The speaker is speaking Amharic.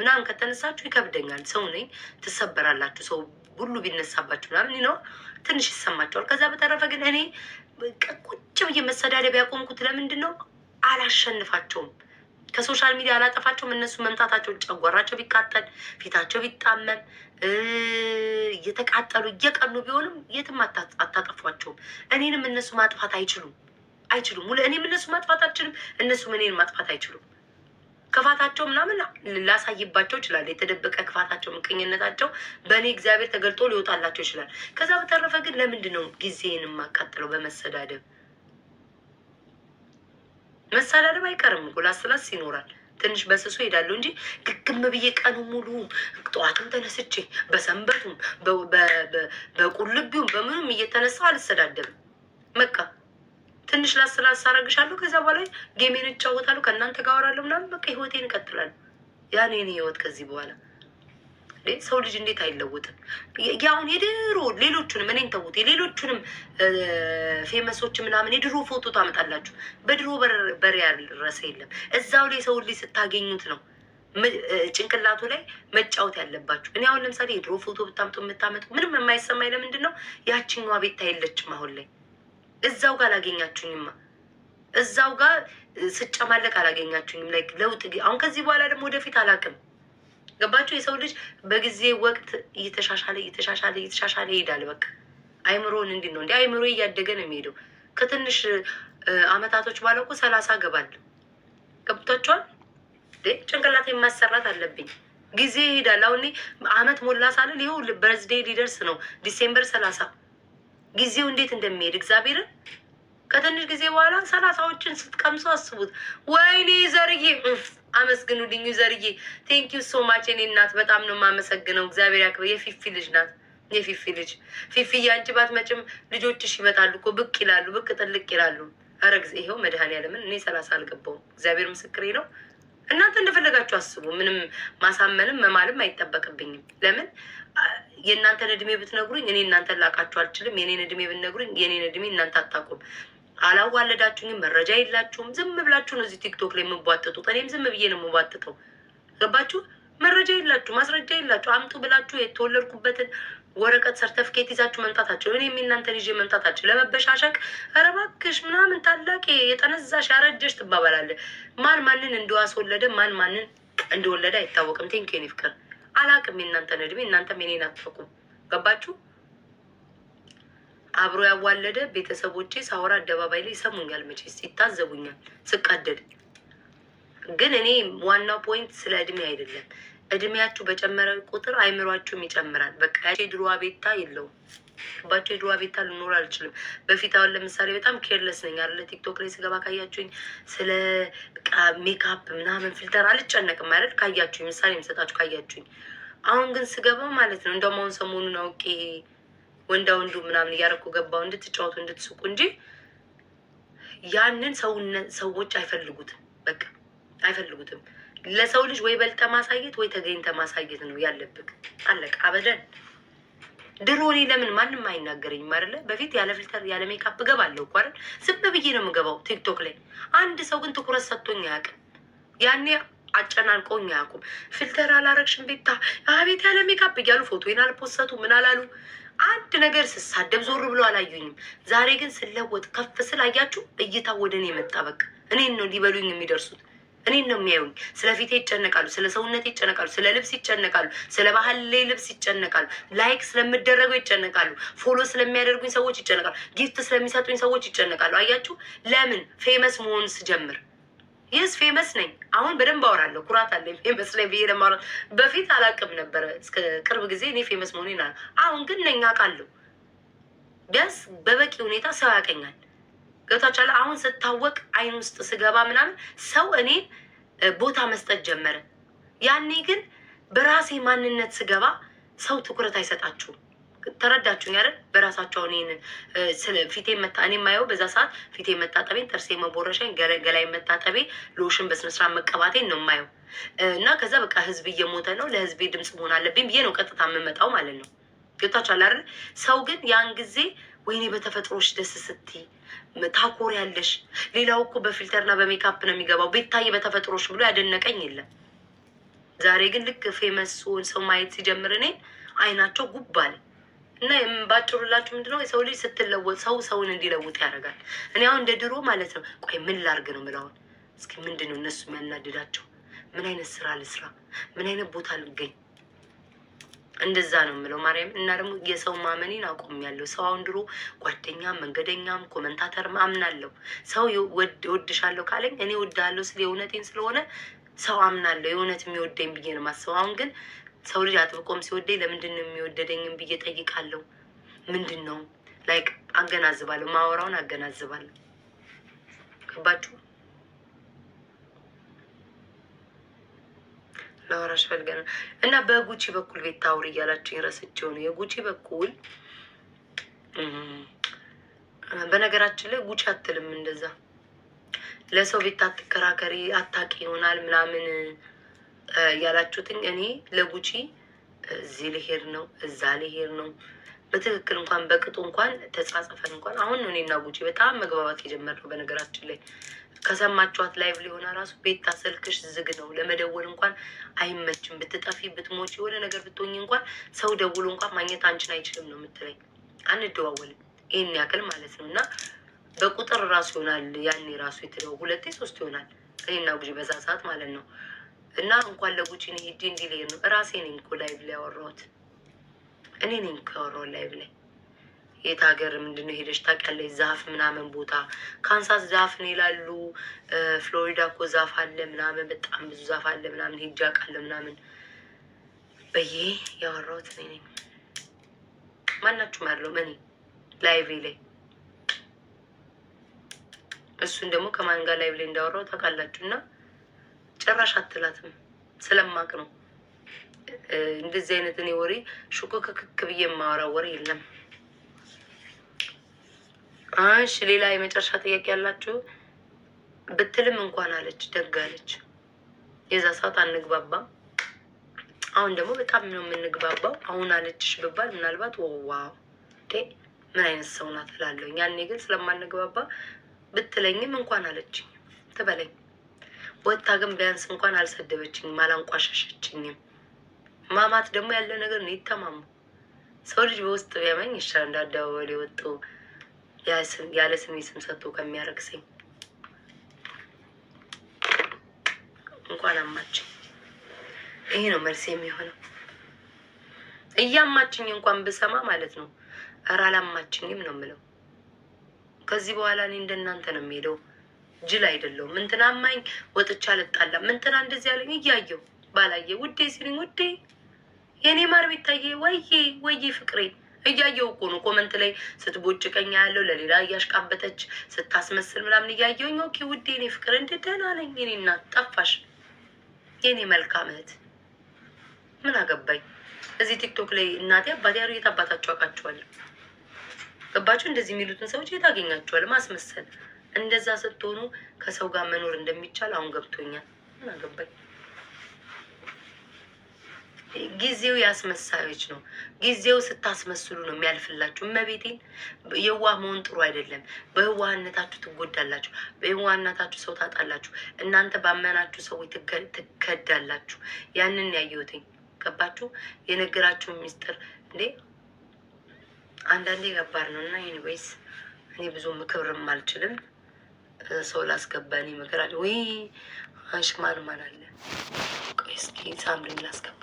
ምናምን ከተነሳችሁ ይከብደኛል። ሰው ነኝ፣ ትሰበራላችሁ። ሰው ሁሉ ቢነሳባችሁ ምናምን ነው ትንሽ ይሰማቸዋል። ከዛ በተረፈ ግን እኔ ቁጭ ብዬ መሰዳደብ ያቆምኩት ለምንድን ነው? አላሸንፋቸውም፣ ከሶሻል ሚዲያ አላጠፋቸውም። እነሱ መምጣታቸው ጨጓራቸው ቢቃጠል ፊታቸው ቢጣመም እየተቃጠሉ እየቀኑ ቢሆንም የትም አታጠፏቸውም። እኔንም እነሱ ማጥፋት አይችሉም። እኔም እነሱ ማጥፋት አልችልም፣ እነሱም እኔን ማጥፋት አይችሉም። ክፋታቸው ምናምን ላሳይባቸው ይችላል። የተደበቀ ክፋታቸው፣ ምቀኝነታቸው በእኔ እግዚአብሔር ተገልጦ ሊወጣላቸው ይችላል። ከዛ በተረፈ ግን ለምንድን ነው ጊዜን የማቃጥለው በመሰዳደብ? መሳዳደብ አይቀርም እኮ ላስላስ ይኖራል። ትንሽ በስሱ ሄዳለሁ እንጂ ግግም ብዬ ቀኑ ሙሉ ጠዋትም ተነስቼ በሰንበቱም በቁልቢውም በምኑም እየተነሳው አልሰዳደብም። በቃ ትንሽ ላስላስ አረግሻለሁ። ከዛ በኋላ ጌሜን እጫወታለሁ፣ ከእናንተ ጋር አወራለሁ ምናምን። በቃ ህይወቴን እቀጥላለሁ። ያኔ እኔ ህይወት ከዚህ በኋላ ሰው ልጅ እንዴት አይለውጥም? ያሁን የድሮ ሌሎቹንም እኔን ተውት፣ የሌሎቹንም ፌመሶች ምናምን የድሮ ፎቶ ታመጣላችሁ። በድሮ በር ያልረሰ የለም። እዛው ላይ ሰው ልጅ ስታገኙት ነው ጭንቅላቱ ላይ መጫወት ያለባችሁ። እኔ አሁን ለምሳሌ የድሮ ፎቶ የምታመጡ ምንም የማይሰማኝ ለምንድን ነው? ያችኛዋ ቤታ የለችም አሁን ላይ። እዛው ጋር አላገኛችሁኝማ፣ እዛው ጋር ስጨማለቅ አላገኛችሁኝም። ላይ ለውጥ አሁን ከዚህ በኋላ ደግሞ ወደፊት አላውቅም። ገባችሁ? የሰው ልጅ በጊዜ ወቅት እየተሻሻለ ይሄዳል። በቃ አይምሮን እንዲህ ነው። እንዲ አይምሮ እያደገ ነው የሚሄደው። ከትንሽ አመታቶች በኋላ እኮ 30 ገባለሁ። ገብቷቸዋል። ጭንቅላት ማሰራት አለብኝ። ጊዜ ይሄዳል። አሁን አመት ሞላ ሳልል ይኸው በርዝዴይ ሊደርስ ነው ዲሴምበር 30። ጊዜው እንዴት እንደሚሄድ እግዚአብሔርን ከትንሽ ጊዜ በኋላ 30ዎችን ስትቀምሱ አስቡት። ወይኔ ዘርዬ አመስግኑልኝ። ዘርዬ ቴንኪዩ ሶ ማች። እኔ እናት በጣም ነው የማመሰግነው። እግዚአብሔር ያክብር። የፊፊ ልጅ ናት። የፊፊ ልጅ ፊፊ ያንቺ ባትመጭም ልጆችሽ ይመጣሉ እኮ ብቅ ይላሉ፣ ብቅ ጥልቅ ይላሉ። ኧረ ጊዜ ይኸው መድኃኒዓለምን እኔ 30 አልገባውም። እግዚአብሔር ምስክሬ ነው። እናንተ እንደፈለጋችሁ አስቡ። ምንም ማሳመንም መማልም አይጠበቅብኝም። ለምን የእናንተን እድሜ ብትነግሩኝ እኔ እናንተን ላቃችሁ አልችልም። የኔን እድሜ ብትነግሩኝ የኔን እድሜ እናንተ አታውቁም። አላዋለዳችሁኝም። መረጃ የላችሁም። ዝም ብላችሁ ነው እዚህ ቲክቶክ ላይ የምቧጥጡት። እኔም ዝም ብዬ ነው የምቧጥጠው። ገባችሁ? መረጃ የላችሁ፣ ማስረጃ የላችሁ። አምጡ ብላችሁ የተወለድኩበትን ወረቀት ሰርተፍኬት ይዛችሁ መምጣታቸው እኔም እናንተን ይዤ መምጣታቸው ለመበሻሸቅ ኧረ እባክሽ ምናምን ታላቅ የጠነዛሽ ያረጀሽ ትባባላለህ። ማን ማንን እንደዋስወለደ ማን ማንን እንደወለደ አይታወቅም። ቴንኬን ይፍቅር አላቅም። የእናንተን እድሜ እናንተም የኔን አትፈቁም። ገባችሁ? አብሮ ያዋለደ ቤተሰቦቼ ሳወራ አደባባይ ላይ ይሰሙኛል፣ መቼስ ይታዘቡኛል ስቀደድ። ግን እኔ ዋናው ፖይንት ስለ እድሜ አይደለም። እድሜያችሁ በጨመረ ቁጥር አይምሯችሁም ይጨምራል። በቃ የድሮዋ ቤታ የለውም። ባቸው የድሮዋ ቤታ ልኖር አልችልም። በፊት አሁን ለምሳሌ በጣም ኬርለስ ነኝ አለ ቲክቶክ ላይ ስገባ ካያችሁኝ ስለ ሜካፕ ምናምን ፊልተር አልጨነቅም አይደል? ካያችሁኝ ምሳሌ የምሰጣችሁ ካያችሁኝ። አሁን ግን ስገባ ማለት ነው እንደውም አሁን ሰሞኑን አውቄ ወንዳ ወንዱ ምናምን እያደረኩ ገባው እንድትጫወቱ እንድትስቁ እንጂ ያንን ሰዎች አይፈልጉትም። በቃ አይፈልጉትም። ለሰው ልጅ ወይ በልጠ ማሳየት ወይ ተገኝተ ማሳየት ነው ያለብክ። አለቅ አበደን። ድሮ እኔ ለምን ማንም አይናገረኝም አይደለ? በፊት ያለ ፊልተር ያለ ሜካፕ እገባለሁ እኮ አይደል? ዝም ብዬ ነው የምገባው ቲክቶክ ላይ። አንድ ሰው ግን ትኩረት ሰጥቶኝ አያውቅም። ያኔ አጨናንቆኝ አያውቁም። ፊልተር አላረግሽም ቤታ፣ አቤት ያለ ሜካፕ እያሉ ፎቶዬን አልፖሰቱ ምን አላሉ። አንድ ነገር ስሳደብ ዞር ብሎ አላዩኝም። ዛሬ ግን ስለወጥ ከፍ ስላያችሁ እይታ ወደ እኔ መጣ። በቃ እኔን ነው ሊበሉኝ የሚደርሱት። እኔን ነው የሚያዩኝ። ስለ ፊቴ ይጨነቃሉ፣ ስለ ሰውነቴ ይጨነቃሉ፣ ስለ ልብስ ይጨነቃሉ፣ ስለ ባህል ላይ ልብስ ይጨነቃሉ፣ ላይክ ስለምደረገው ይጨነቃሉ፣ ፎሎ ስለሚያደርጉኝ ሰዎች ይጨነቃሉ፣ ጊፍት ስለሚሰጡኝ ሰዎች ይጨነቃሉ። አያችሁ ለምን ፌመስ መሆን ስጀምር። ይህስ ፌመስ ነኝ አሁን በደንብ አወራለሁ። ኩራት አለኝ ፌመስ ላይ ብዬ ለማውራ። በፊት አላውቅም ነበረ እስከ ቅርብ ጊዜ እኔ ፌመስ መሆኔን አሁን ግን ነኝ አውቃለሁ። ቢያንስ በበቂ ሁኔታ ሰው ያውቀኛል። ገብታችኋል? አሁን ስታወቅ አይን ውስጥ ስገባ ምናምን ሰው እኔ ቦታ መስጠት ጀመረ። ያኔ ግን በራሴ ማንነት ስገባ ሰው ትኩረት አይሰጣችሁም። ተረዳችሁኝ አይደል? በራሳቸው እኔን ፊቴ መታ እኔ የማየው በዛ ሰዓት ፊቴ መታጠቤን፣ ጥርሴ መቦረሻኝ፣ ገላይ መታጠቤ፣ ሎሽን በስነስርዓት መቀባቴን ነው የማየው። እና ከዛ በቃ ህዝብ እየሞተ ነው ለህዝቤ ድምፅ መሆን አለብኝ ብዬ ነው ቀጥታ የምመጣው ማለት ነው። ገብታችኋል አይደል? ሰው ግን ያን ጊዜ ወይኔ በተፈጥሮሽ ደስ ስትይ ታኮር ያለሽ። ሌላው እኮ በፊልተርና በሜካፕ ነው የሚገባው። ቤታዬ በተፈጥሮሽ ብሎ ያደነቀኝ የለም። ዛሬ ግን ልክ ፌመስ ሰው ማየት ሲጀምር እኔ አይናቸው ጉብ አለ። እና ባጭሩላችሁ ምንድነው የሰው ልጅ ስትለወጥ ሰውን እንዲለውጥ ያደርጋል። እኔ አሁን እንደ ድሮ ማለት ነው ቆይ ምን ላርግ ነው የምለውን። እስኪ ምንድን ነው እነሱ የሚያናድዳቸው? ምን አይነት ስራ ልስራ? ምን አይነት ቦታ ልገኝ? እንደዛ ነው የምለው ማርያም። እና ደግሞ የሰው ማመኔን አቁሜያለሁ። ሰው አሁን ድሮ ጓደኛም መንገደኛም ኮመንታተርም አምናለሁ። ሰው እወድሻለሁ ካለኝ እኔ እወድሃለሁ ስለ የእውነቴን ስለሆነ ሰው አምናለሁ። የእውነት የሚወደኝ ብዬ ነው የማስበው። አሁን ግን ሰው ልጅ አጥብቆም ሲወደኝ ለምንድን ነው የሚወደደኝም ብዬ ጠይቃለሁ። ምንድን ነው ላይክ አገናዝባለሁ። ማወራውን አገናዝባለሁ። ገባችሁ? ለወራሽ ፈልገን እና በጉቺ በኩል ቤት ታውሪ እያላችሁ የረስቸው ነው። የጉቺ በኩል በነገራችን ላይ ጉቺ አትልም እንደዛ። ለሰው ቤት አትከራከሪ አታቂ ይሆናል ምናምን ያላችሁትኝ እኔ ለጉቺ እዚህ ልሄድ ነው እዛ ልሄድ ነው በትክክል እንኳን በቅጡ እንኳን ተጻጽፈን እንኳን አሁን ነው እኔና ጉቺ በጣም መግባባት የጀመርነው። በነገራችን ላይ ከሰማችኋት ላይቭ ሊሆነ ራሱ ቤታ ስልክሽ ዝግ ነው ለመደወል እንኳን አይመችም፣ ብትጠፊ ብትሞች የሆነ ነገር ብትሆኝ እንኳን ሰው ደውሎ እንኳን ማግኘት አንቺን አይችልም ነው የምትለኝ። አንደዋወልም ይህን ያክል ማለት ነው። እና በቁጥር ራሱ ይሆናል ያኔ ራሱ የተለው 2 3 ይሆናል እኔና ጉቺ በዛ ሰዓት ማለት ነው። እና እንኳን ለጉቺ ነው ሄጄ እንዲህ ልሄድ ነው እራሴ ነኝ እኮ ላይቭ ላይ ያወራሁት እኔ ነኝ እኮ ያወራሁት ላይቭ ላይ። የት ሀገር ምንድነው ሄደሽ ታውቂያለሽ? ዛፍ ምናምን ቦታ ካንሳስ ዛፍ ነው ይላሉ። ፍሎሪዳ እኮ ዛፍ አለ ምናምን በጣም ብዙ ዛፍ አለ ምናምን ሄጄ አውቃለሁ ምናምን በዬ ያወራሁት እኔ ነኝ። ማናችሁም አይደለም እኔ ላይቭ ላይ። እሱን ደግሞ ከማን ጋር ላይቭ ላይ እንዳወራው ታውቃላችሁ። እና ጭራሽ አትላትም ስለማቅ ነው። እንደዚህ አይነት እኔ ወሬ ሹክክክ ብዬ የማወራው ወሬ የለም። እሺ ሌላ የመጨረሻ ጥያቄ ያላችሁ ብትልም እንኳን አለች ደግ አለች። የዛ ሰዓት አንግባባም። አሁን ደግሞ በጣም ነው የምንግባባው። አሁን አለችሽ ብባል ምናልባት ዋው ምን አይነት ሰው ናት እላለሁ። ያኔ ግን ስለማንግባባ ብትለኝም እንኳን አለችኝ ትበለኝ። ወጣ ግን ቢያንስ እንኳን አልሰደበችኝም፣ አላንቋሻሸችኝም። ማማት ደግሞ ያለ ነገር ነው። ይተማሙ። ሰው ልጅ በውስጥ ቢያመኝ ይሻል እንዳደባባይ ወጡ ያለ ስሜ ስም ሰጥቶ ከሚያረክሰኝ። እንኳን አማችኝ። ይሄ ነው መልስ የሚሆነው። እያማችኝ እንኳን ብሰማ ማለት ነው ኧረ አላማችኝም ነው የምለው። ከዚህ በኋላ እኔ እንደናንተ ነው የምሄደው። ጅል አይደለሁም። እንትና አማኝ ወጥቻ አልጣላም። እንትና እንደዚህ ያለኝ እያየሁ ባላየ ውዴ ሲሉኝ ውዴ የኔ ማር ቤታዬ ወይዬ ፍቅሬ እያየሁ እኮ ነው። ኮመንት ላይ ስትቦጭቀኛ ያለው ለሌላ እያሽቃበተች ስታስመስል ምናምን እያየሁኝ ኦኬ ውዴ የኔ ፍቅር እንዴት ደህና ነኝ የኔ እናት ጠፋሽ የኔ መልካም እህት ምን አገባኝ። እዚህ ቲክቶክ ላይ እናቴ አባቴ ያሉ የት አባታችሁ አውቃችኋለሁ። ገባችሁ? እንደዚህ የሚሉትን ሰዎች የት አገኛችኋል? ማስመሰል እንደዛ ስትሆኑ ከሰው ጋር መኖር እንደሚቻል አሁን ገብቶኛል። ምን አገባኝ። ጊዜው ያስመሳዮች ነው። ጊዜው ስታስመስሉ ነው የሚያልፍላችሁ። እመቤቴን የዋህ መሆን ጥሩ አይደለም። በየዋህነታችሁ ትጎዳላችሁ። በየዋህነታችሁ ሰው ታጣላችሁ። እናንተ ባመናችሁ ሰዎች ትከዳላችሁ። ያንን ያየሁትኝ ገባችሁ? የነገራችሁ ሚስጥር እንዴ አንዳንዴ ገባር ነው። እና ኤኒዌይስ እኔ ብዙ ምክብርም አልችልም። ሰው ላስገባ እኔ ምክር አለ ወይ? አንሽማል ማን አለ? ቆይ እስኪ ሳምሪን ላስገባ